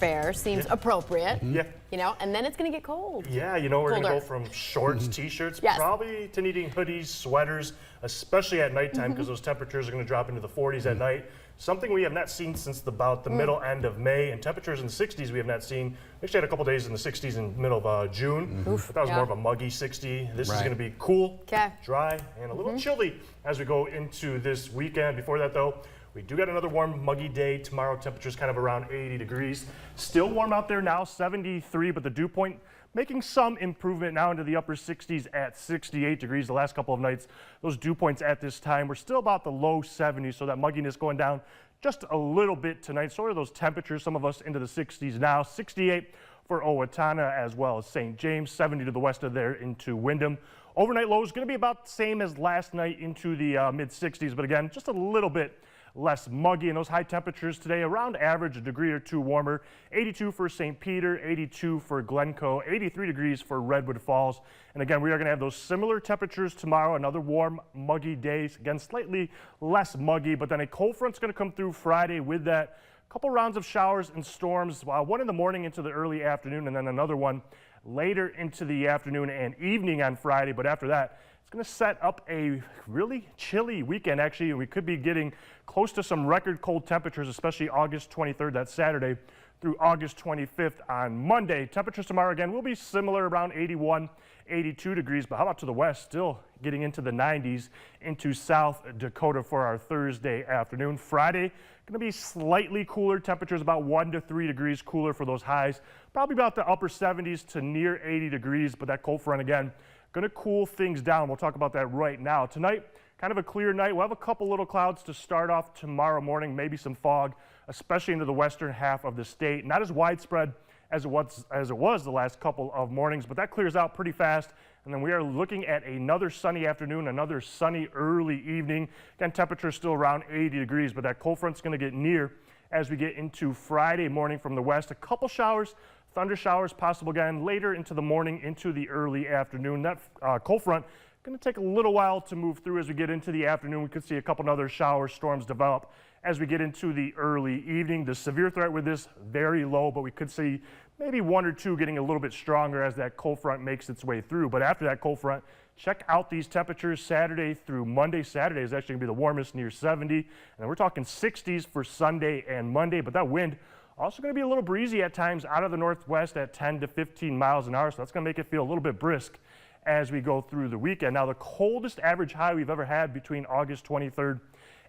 fair, seems appropriate. Yeah. You know, and then it's going to get cold. Yeah, you know, we're going to Colder. go from shorts, t-shirts, Yes. probably to needing hoodies, sweaters, especially at nighttime because those temperatures are going to drop into the 40s at night. Something we have not seen since about the middle end of May, and temperatures in the 60s we have not seen. We actually had a couple days in the 60s in the middle of June, but that was more of a muggy 60. This is going to be cool, dry, and a little chilly as we go into this weekend. Before that, though, we do got another warm, muggy day tomorrow. Temperatures kind of around 80 degrees. Still warm out there now, 73, but the dew point making some improvement now into the upper 60s at 68 degrees. The last couple of nights, those dew points at this time were still about the low 70s, so that mugginess going down just a little bit tonight. So are those temperatures, some of us into the 60s now. 68 for Owatonna as well as St. James, 70 to the west of there into Windham. Overnight low is going to be about the same as last night into the mid-60s, but again, just a little bit less muggy, and those high temperatures today around average, a degree or two warmer. 82 for St. Peter, 82 for Glencoe, 83 degrees for Redwood Falls. And again, we are going to have those similar temperatures tomorrow, another warm, muggy day. Again, slightly less muggy, but then a cold front's going to come through Friday with that. Couple rounds of showers and storms, one in the morning into the early afternoon, and then another one later into the afternoon and evening on Friday. But after that, it's going to set up a really chilly weekend, actually, and we could be getting close to some record cold temperatures, especially August 23rd, that's Saturday, through August 25th on Monday. Temperatures tomorrow, again, will be similar, around 81, 82 degrees, but how about to the west? Still getting into the 90s into South Dakota for our Thursday afternoon. Friday, going to be slightly cooler temperatures, about 1 to 3 degrees cooler for those highs. Probably about the upper 70s to near 80 degrees, but that cold front, again, going to cool things down. We'll talk about that right now. Tonight, kind of a clear night. We'll have a couple little clouds to start off tomorrow morning, maybe some fog, especially into the western half of the state. Not as widespread as it was the last couple of mornings, but that clears out pretty fast. And then we are looking at another sunny afternoon, another sunny early evening. Again, temperature still around 80 degrees, but that cold front's going to get near as we get into Friday morning from the west. A couple showers, thunder showers possible again later into the morning, into the early afternoon. That cold front going to take a little while to move through as we get into the afternoon. We could see a couple other shower storms develop as we get into the early evening. The severe threat with this, very low, but we could see maybe 1 or 2 getting a little bit stronger as that cold front makes its way through. But after that cold front, check out these temperatures Saturday through Monday. Saturday is actually going to be the warmest, near 70. And then we're talking 60s for Sunday and Monday, but that wind also going to be a little breezy at times out of the northwest at 10 to 15 miles an hour. So that's going to make it feel a little bit brisk as we go through the weekend. Now, the coldest average high we've ever had between August 23rd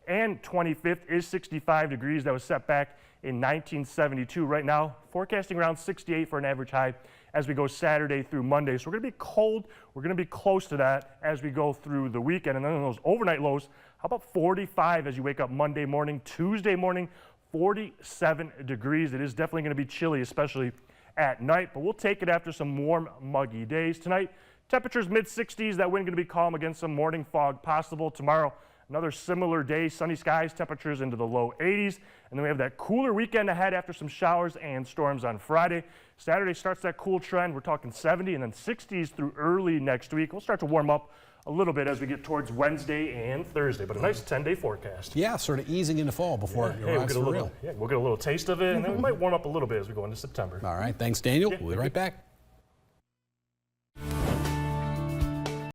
and 25th is 65 degrees. That was set back in 1972. Right now, forecasting around 68 for an average high as we go Saturday through Monday. So we're going to be cold. We're going to be close to that as we go through the weekend. And then those overnight lows, how about 45 as you wake up Monday morning, Tuesday morning, 47 degrees. It is definitely going to be chilly, especially at night, but we'll take it after some warm, muggy days. Tonight, temperatures mid-60s. That wind going to be calm against some morning fog possible. Tomorrow, another similar day, sunny skies, temperatures into the low 80s. And then we have that cooler weekend ahead after some showers and storms on Friday. Saturday starts that cool trend. We're talking 70 and then 60s through early next week. We'll start to warm up a little bit as we get towards Wednesday and Thursday, but a nice 10-day forecast. Yeah, sort of easing into fall before it arrives for real. Yeah, we'll get a little taste of it, and then we might warm up a little bit as we go into September. All right, thanks, Daniel. We'll be right back.